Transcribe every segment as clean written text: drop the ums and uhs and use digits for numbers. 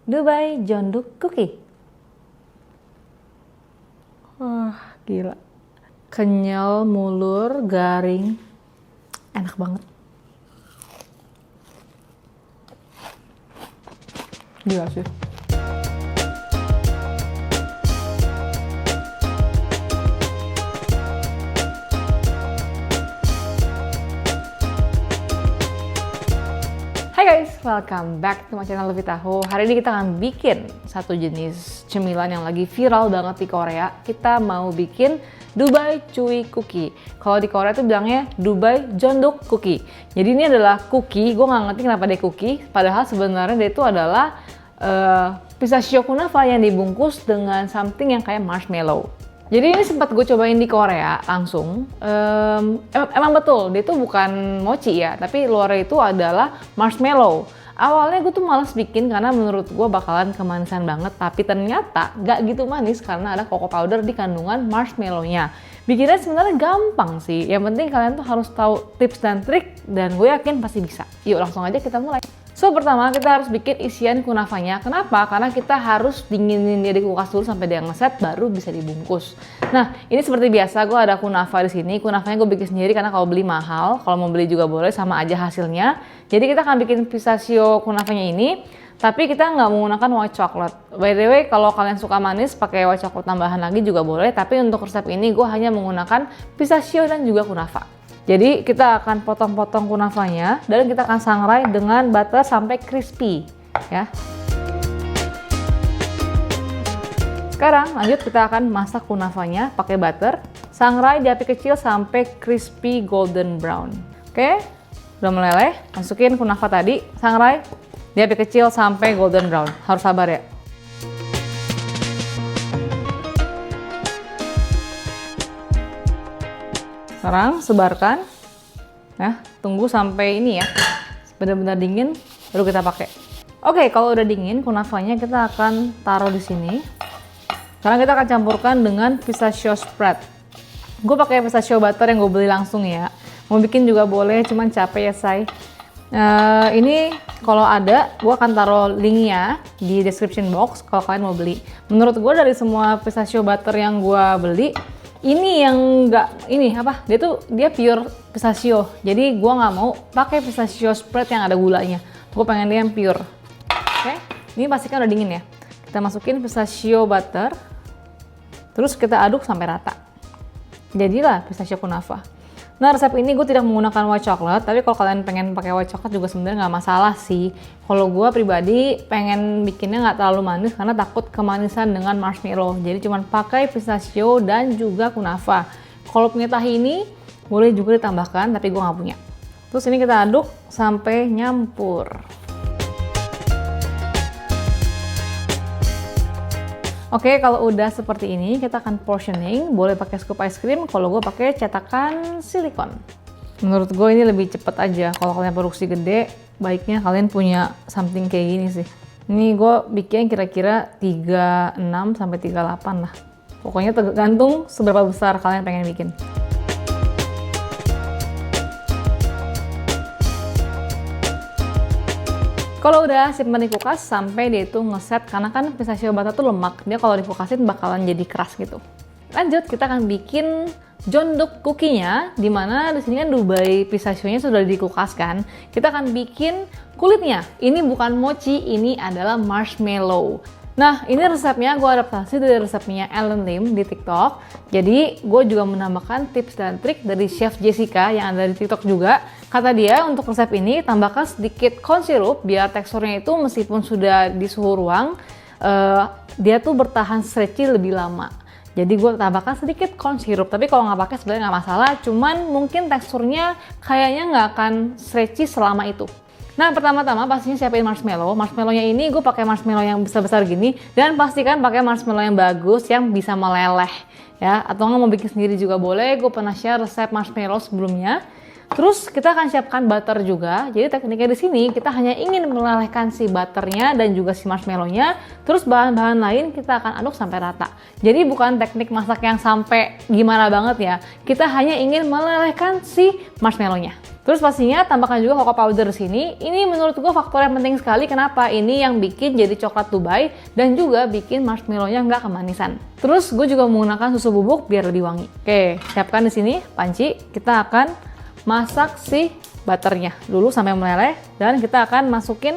Dubai Jonduk Cookie. Wah, gila. Kenyal, mulur, garing. Enak banget. Gila sih. Hai guys, welcome back to my channel Luffy Taho. Hari ini kita akan bikin satu jenis cemilan yang lagi viral banget di Korea. Kita mau bikin Dubai Chewy Cookie. Kalau di Korea tuh bilangnya Dubai Jonduk Cookie. Jadi ini adalah cookie, gue nggak ngerti kenapa dia cookie. Padahal sebenarnya dia itu adalah pistachio kunafa yang dibungkus dengan something yang kayak marshmallow. Jadi ini sempat gue cobain di Korea langsung. Emang betul, dia tuh bukan mochi ya, tapi luarnya itu adalah marshmallow. Awalnya gue tuh malas bikin karena menurut gue bakalan kemanisan banget, tapi ternyata gak gitu manis karena ada cocoa powder di kandungan marshmallow-nya. Bikinnya sebenarnya gampang sih, yang penting kalian tuh harus tahu tips dan trik, dan gue yakin pasti bisa. Yuk langsung aja kita mulai. So, pertama kita harus bikin isian kunafanya. Kenapa? Karena kita harus dinginin dia di kulkas dulu sampai dia ngeset, baru bisa dibungkus. Nah, ini seperti biasa, gue ada kunafa di sini. Kunafanya gue bikin sendiri karena kalau beli mahal, kalau mau beli juga boleh, sama aja hasilnya. Jadi kita akan bikin pistachio kunafanya ini, tapi kita nggak menggunakan white chocolate. By the way, kalau kalian suka manis, pakai white chocolate tambahan lagi juga boleh. Tapi untuk resep ini gue hanya menggunakan pistachio dan juga kunafa. Jadi kita akan potong-potong kunafanya dan kita akan sangrai dengan butter sampai crispy ya. Sekarang lanjut kita akan masak kunafanya pakai butter, sangrai di api kecil sampai crispy golden brown. Oke, udah meleleh, masukin kunafa tadi, sangrai di api kecil sampai golden brown. Harus sabar ya. Sekarang sebarkan, ya, tunggu sampai ini ya, benar-benar dingin, baru kita pakai. Oke, kalau udah dingin, kunafanya kita akan taruh di sini. Sekarang kita akan campurkan dengan pistachio spread. Gue pakai pistachio butter yang gue beli langsung ya. Mau bikin juga boleh, cuman capek ya say. Ini kalau ada, gue akan taruh linknya di description box kalau kalian mau beli. Menurut gue dari semua pistachio butter yang gue beli, ini yang dia pure pistachio, jadi gue nggak mau pakai pistachio spread yang ada gulanya. Gue pengen dia yang pure. Oke, ini pastikan udah dingin ya. Kita masukin pistachio butter, terus kita aduk sampai rata. Jadilah pistachio kunafa. Nah, resep ini gue tidak menggunakan white chocolate, tapi kalau kalian pengen pakai white chocolate juga sebenarnya nggak masalah sih. Kalau gue pribadi pengen bikinnya nggak terlalu manis karena takut kemanisan dengan marshmallow. Jadi cuma pakai pistachio dan juga kunafa. Kalau punya tahini boleh juga ditambahkan, tapi gue nggak punya. Terus ini kita aduk sampai nyampur. Oke, kalau udah seperti ini, kita akan portioning. Boleh pakai scoop ice cream, kalau gue pakai cetakan silikon. Menurut gue ini lebih cepet aja. Kalau kalian produksi gede, baiknya kalian punya something kayak gini sih. Ini gue bikin kira-kira 36 sampai 38 lah. Pokoknya tergantung seberapa besar kalian pengen bikin. Kalau udah simpan di kulkas sampai dia itu ngeset, karena kan pistachio butter tuh lemak, dia kalau dikulkasin bakalan jadi keras gitu. Lanjut, kita akan bikin jonduk cookie-nya, dimana di sini kan Dubai pistachio-nya sudah dikulkaskan. Kita akan bikin kulitnya. Ini bukan mochi, ini adalah marshmallow. Nah, ini resepnya gue adaptasi dari resepnya Ellen Lim di TikTok. Jadi, gue juga menambahkan tips dan trik dari Chef Jessica yang ada di TikTok juga. Kata dia, untuk resep ini tambahkan sedikit corn syrup biar teksturnya itu meskipun sudah di suhu ruang, dia tuh bertahan stretchy lebih lama. Jadi gue tambahkan sedikit corn syrup, tapi kalau nggak pakai sebenarnya nggak masalah. Cuman mungkin teksturnya kayaknya nggak akan stretchy selama itu. Nah, pertama-tama pastinya siapin marshmallow. Marshmallow-nya ini gue pakai marshmallow yang besar-besar gini, dan pastikan pakai marshmallow yang bagus yang bisa meleleh ya. Atau nggak mau bikin sendiri juga boleh. Gue pernah share resep marshmallow sebelumnya. Terus kita akan siapkan butter juga. Jadi tekniknya di sini kita hanya ingin melelehkan si butternya dan juga si marshmallow-nya. Terus bahan-bahan lain kita akan aduk sampai rata. Jadi bukan teknik masak yang sampai gimana banget ya. Kita hanya ingin melelehkan si marshmallow-nya. Terus pastinya tambahkan juga cocoa powder di sini. Ini menurut gue faktor yang penting sekali. Kenapa? Ini yang bikin jadi coklat Dubai dan juga bikin marshmallow-nya nggak kemanisan. Terus gue juga menggunakan susu bubuk biar lebih wangi. Oke, siapkan di sini panci. Kita akan masak si butternya dulu sampai meleleh dan kita akan masukin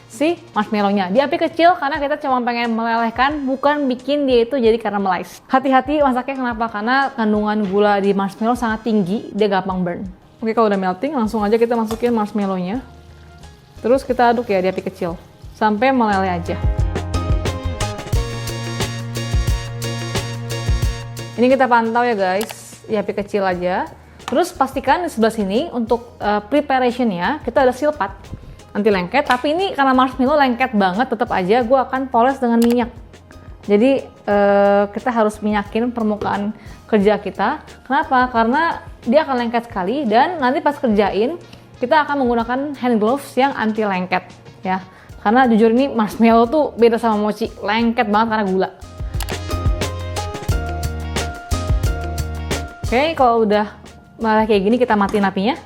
si marshmallow-nya di api kecil karena kita cuma pengen melelehkan, bukan bikin dia itu jadi caramelize. Hati-hati masaknya, kenapa? Karena kandungan gula di marshmallow sangat tinggi, dia gampang burn. Oke, kalau udah melting, langsung aja kita masukin marshmallow-nya. Terus kita aduk ya di api kecil, sampai meleleh aja. Ini kita pantau ya guys, di api kecil aja. Terus pastikan di sebelah sini untuk preparation-nya, kita ada silpat anti lengket. Tapi ini karena marshmallow lengket banget, tetap aja gue akan poles dengan minyak. Jadi kita harus minyakin permukaan kerja kita. Kenapa? Karena dia akan lengket sekali dan nanti pas kerjain kita akan menggunakan hand gloves yang anti lengket ya. Karena jujur ini marshmallow tuh beda sama mochi, lengket banget karena gula. Oke, kalau udah meleleh kayak gini kita matiin apinya.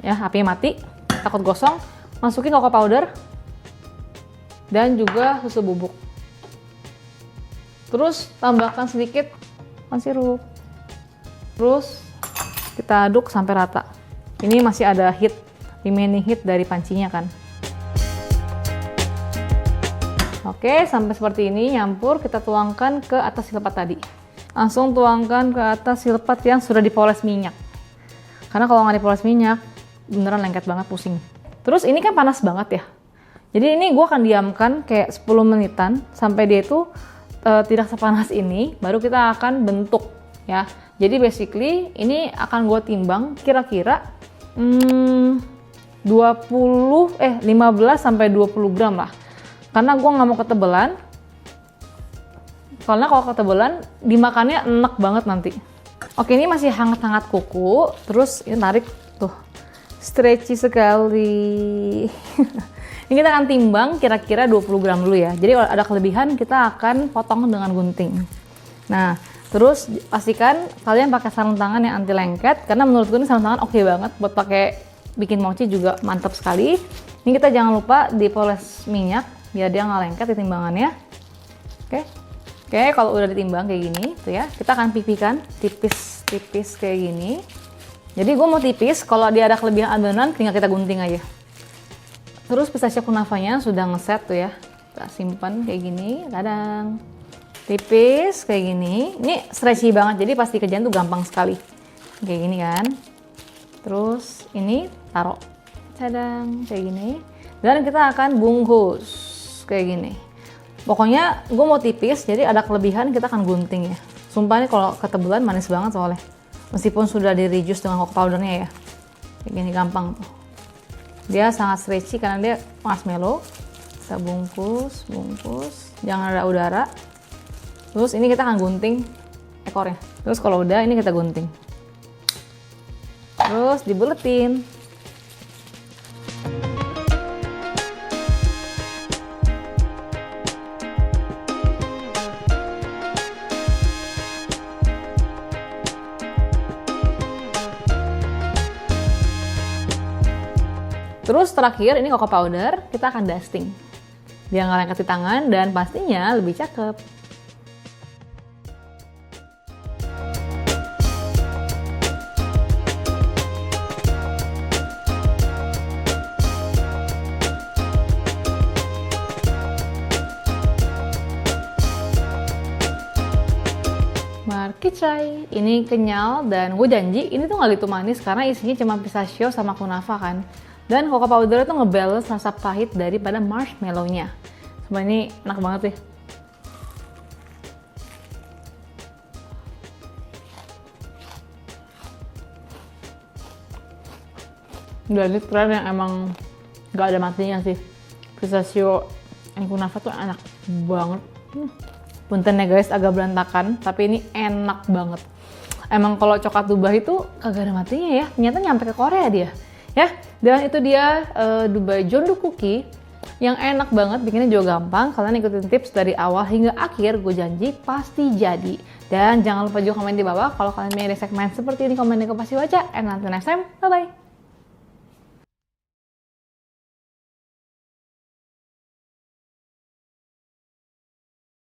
Ya, apinya mati, takut gosong. Masukin cocoa powder dan juga susu bubuk. Terus tambahkan sedikit sirup. Terus kita aduk sampai rata. Ini masih ada heat, remaining heat dari pancinya kan. Oke, sampai seperti ini nyampur, kita tuangkan ke atas silpat tadi. Langsung tuangkan ke atas silpat yang sudah dipoles minyak. Karena kalau nggak dipoles minyak, beneran lengket banget, pusing. Terus ini kan panas banget ya. Jadi ini gue akan diamkan kayak 10 menitan sampai dia itu tidak sepanas ini, baru kita akan bentuk ya. Jadi basically ini akan gue timbang kira-kira 15 sampai 20 gram lah. Karena gue nggak mau ketebelan. Karena kalau ketebelan dimakannya enak banget nanti. Oke, ini masih hangat-hangat kuku. Terus ini tarik tuh, stretchy sekali. Ini kita akan timbang kira-kira 20 gram dulu ya. Jadi kalau ada kelebihan kita akan potong dengan gunting. Nah, terus pastikan kalian pakai sarung tangan yang anti lengket, karena menurut gue ini sarung tangan oke banget buat pakai bikin mochi, juga mantap sekali. Ini kita jangan lupa dipoles minyak biar dia nggak lengket di timbangannya. Oke, kalau udah ditimbang kayak gini tuh ya, kita akan pipihkan tipis-tipis kayak gini. Jadi gue mau tipis, kalau dia ada kelebihan adonan tinggal kita gunting aja. Terus pistachio kunafanya sudah ngeset tuh ya, kita simpan kayak gini, kadang tipis kayak gini. Ini stretchy banget, jadi pasti kerjaan tuh gampang sekali. Kayak gini kan. Terus ini taruh, cadang kayak gini. Dan kita akan bungkus kayak gini. Pokoknya gue mau tipis, jadi ada kelebihan kita akan gunting ya. Sumpah nih kalau ketebelan manis banget soalnya. Meskipun sudah di reduce dengan cocoa powdernya ya. Kayak gini gampang tuh. Dia sangat stretchy karena dia marshmallow. Kita bungkus, jangan ada udara. Terus ini kita akan gunting ekornya. Terus kalau udah ini kita gunting. Terus dibuletin. Terus terakhir ini cocoa powder, kita akan dusting. Biar nggak lengket di tangan dan pastinya lebih cakep. Markicai, ini kenyal dan gue janji ini tuh nggak gitu manis karena isinya cuma pistachio sama kunafa kan. Dan cocoa powder itu ngebalance rasa pahit daripada marshmallow-nya. Semua ini enak banget sih. Dan ini tren yang emang gak ada matinya sih. Pistachio yang kunafa tuh enak banget. Punten ya guys, agak berantakan, tapi ini enak banget. Emang kalau coklat Dubai itu kagak ada matinya ya. Ternyata nyampe ke Korea dia. Ya, dan itu dia Dubai Jeondu Cookie yang enak banget, bikinnya juga gampang. Kalian ikutin tips dari awal hingga akhir, gue janji pasti jadi. Dan jangan lupa juga komen di bawah kalau kalian punya segmen seperti ini, komen di pasti baca. And until next time, bye bye.